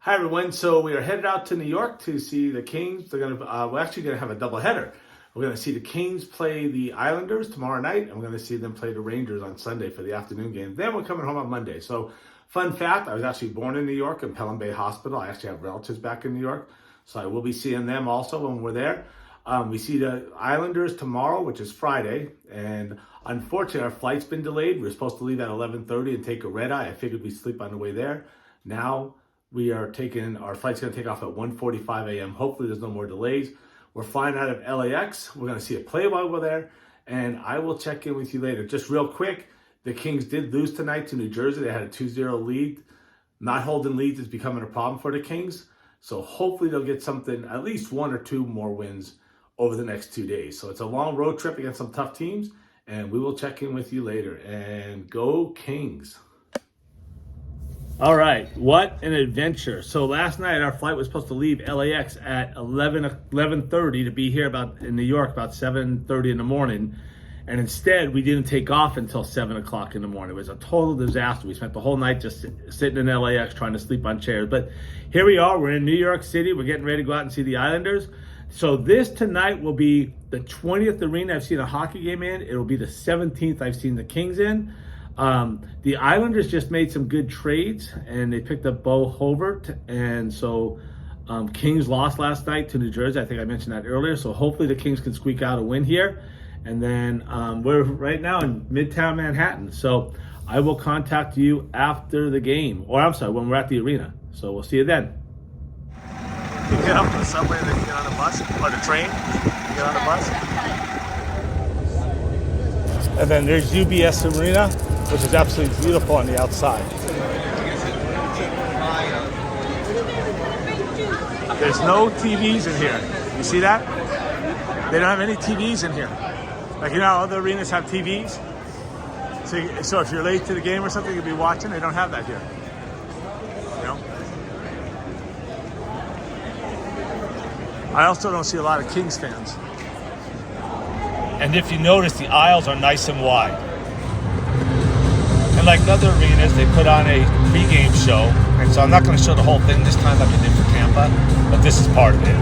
Hi everyone. So we are headed out to New York to see the Kings. We're actually gonna have a doubleheader. We're gonna see the Kings play the Islanders tomorrow night, and we're gonna see them play the Rangers on Sunday for the afternoon game. Then we're coming home on Monday. So, fun fact: I was actually born in New York in Pelham Bay Hospital. I actually have relatives back in New York, so I will be seeing them also when we're there. We see the Islanders tomorrow, which is Friday, and unfortunately our flight's been delayed. We were supposed to leave at 11:30 and take a red eye. I figured we'd sleep on the way there. Now our flight's going to take off at 1:45 a.m. Hopefully there's no more delays. We're flying out of LAX. We're going to see a play while we're there, and I will check in with you later. Just real quick, the Kings did lose tonight to New Jersey. They had a 2-0 lead. Not holding leads is becoming a problem for the Kings, so hopefully they'll get something, at least one or two more wins over the next 2 days. So it's a long road trip against some tough teams, and we will check in with you later. And go Kings. All right, what an adventure. So last night our flight was supposed to leave LAX at 11:30 to be here in New York about 7:30 in the morning. And instead we didn't take off until 7 o'clock in the morning. It was a total disaster. We spent the whole night just sitting in LAX trying to sleep on chairs. But here we are, we're in New York City. We're getting ready to go out and see the Islanders. So this tonight will be the 20th arena I've seen a hockey game in. It'll be the 17th I've seen the Kings in. The Islanders just made some good trades, and they picked up Bo Horvat, and so Kings lost last night to New Jersey. I think I mentioned that earlier. So hopefully the Kings can squeak out a win here. And then we're right now in Midtown Manhattan. So I will contact you after the game, or I'm sorry, when we're at the arena. So we'll see you then. You get off the subway, then you get on the bus, or the train, you get on the bus. And then there's UBS Arena, which is absolutely beautiful on the outside. There's no TVs in here. You see that? They don't have any TVs in here. Like, you know how other arenas have TVs? So if you're late to the game or something, you'll be watching. They don't have that here. You know? I also don't see a lot of Kings fans. And if you notice, the aisles are nice and wide. And like other arenas, they put on a pregame show. And so I'm not going to show the whole thing this time like I did for Tampa, but this is part of it.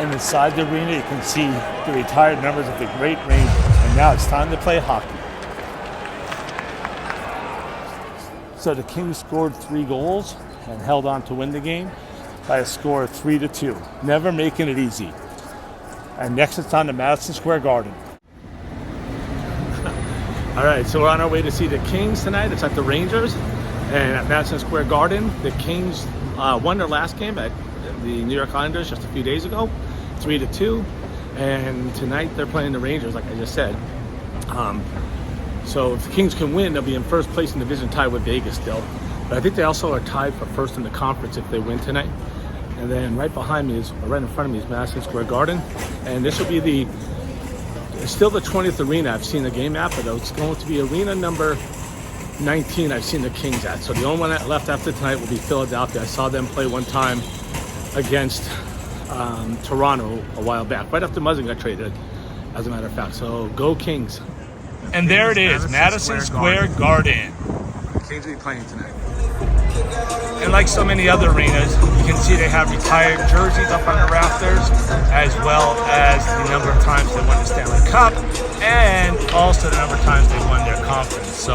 And inside the arena, you can see the retired members of the Great Rangers. And now it's time to play hockey. So the Kings scored 3 goals and held on to win the game by a score of 3-2. Never making it easy. And next it's on to Madison Square Garden. All right, so we're on our way to see the Kings tonight. It's at the Rangers and at Madison Square Garden. The Kings won their last game at the New York Islanders just a few days ago, 3-2. And tonight they're playing the Rangers, like I just said. So if the Kings can win, they'll be in first place in the division, tied with Vegas still. But I think they also are tied for first in the conference if they win tonight. And then right in front of me is Madison Square Garden. And this will be still the 20th arena I've seen the game at, but it's going to be arena number 19 I've seen the Kings at. So the only one that left after tonight will be Philadelphia. I saw them play one time against Toronto a while back, right after Muzzin got traded, as a matter of fact. So go Kings. And there it is, Madison Square Garden. The Kings will be playing tonight. And like so many other arenas, you can see they have retired jerseys up on the rafters, as well as the number of times they won the Stanley Cup, and also the number of times they won their conference. So,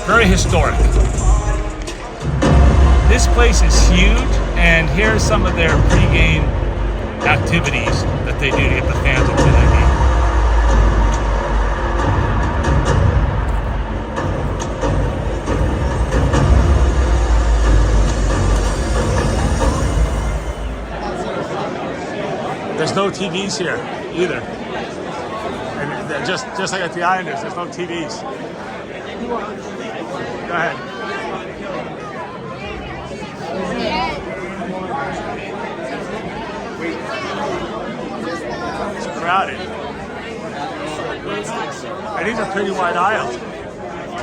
very historic. This place is huge, and here's some of their pregame activities that they do to get the fans into the game. There's no TVs here either. And just like at the Islanders, there's no TVs. Go ahead. It's crowded. And these are pretty wide aisles.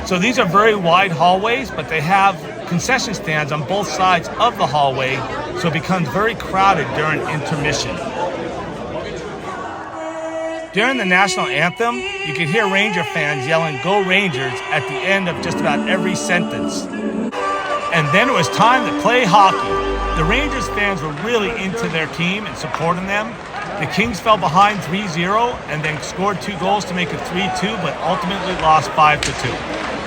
So these are very wide hallways, but they have concession stands on both sides of the hallway, so it becomes very crowded during intermission. During the national anthem, you could hear Ranger fans yelling "Go Rangers" at the end of just about every sentence. And then it was time to play hockey. The Rangers fans were really into their team and supporting them. The Kings fell behind 3-0 and then scored 2 goals to make it 3-2, but ultimately lost 5-2.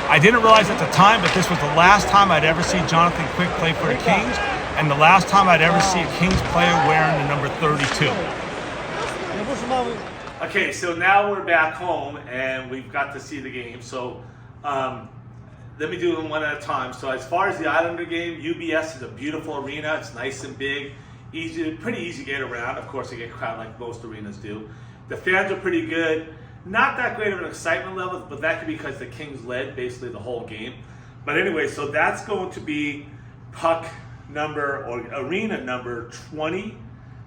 I didn't realize at the time, but this was the last time I'd ever see Jonathan Quick play for the Kings, and the last time I'd ever see a Kings player wearing the number 32. Okay, so now we're back home and we've got to see the game. So let me do them one at a time. So as far as the Islander game, UBS is a beautiful arena. It's nice and big, pretty easy to get around. Of course, they get crowded like most arenas do. The fans are pretty good. Not that great of an excitement level, but that could be because the Kings led basically the whole game. But anyway, so that's going to be puck number, or arena number 20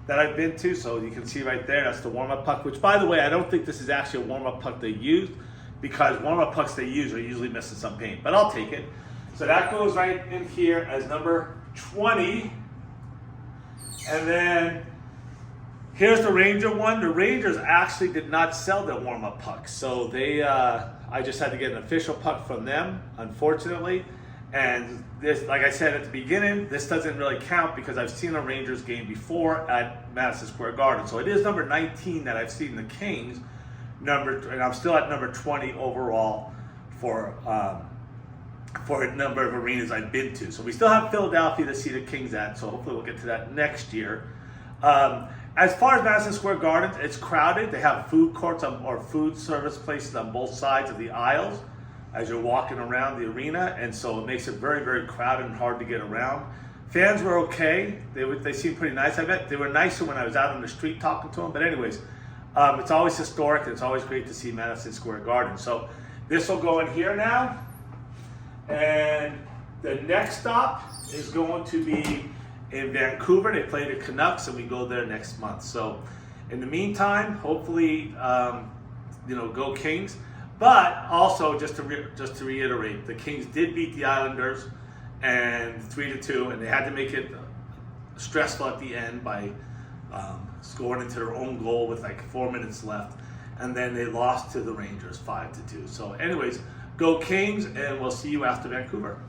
that I've been to. So you can see right there, that's the warm-up puck, which by the way, I don't think this is actually a warm-up puck they used, because warm-up pucks they use are usually missing some paint, but I'll take it. So that goes right in here as number 20. And then here's the Ranger one. The Rangers actually did not sell their warm-up pucks. So they, I just had to get an official puck from them, unfortunately. And this, like I said at the beginning, this doesn't really count because I've seen a Rangers game before at Madison Square Garden. So it is number 19 that I've seen the Kings, and I'm still at number 20 overall for a number of arenas I've been to. So we still have Philadelphia to see the Kings at, so hopefully we'll get to that next year. As far as Madison Square Garden, it's crowded. They have food courts or food service places on both sides of the aisles as you're walking around the arena, and so it makes it very, very crowded and hard to get around. Fans were okay. They seemed pretty nice. I bet they were nicer when I was out on the street talking to them. But anyways, it's always historic, and it's always great to see Madison Square Garden. So this will go in here now, and the next stop is going to be in Vancouver. They play the Canucks, and we go there next month. So in the meantime, hopefully, go Kings. But also, just to reiterate, the Kings did beat the Islanders and 3-2, and they had to make it stressful at the end by scoring into their own goal with like 4 minutes left, and then they lost to the Rangers 5-2. So anyways, go Kings, and we'll see you after Vancouver.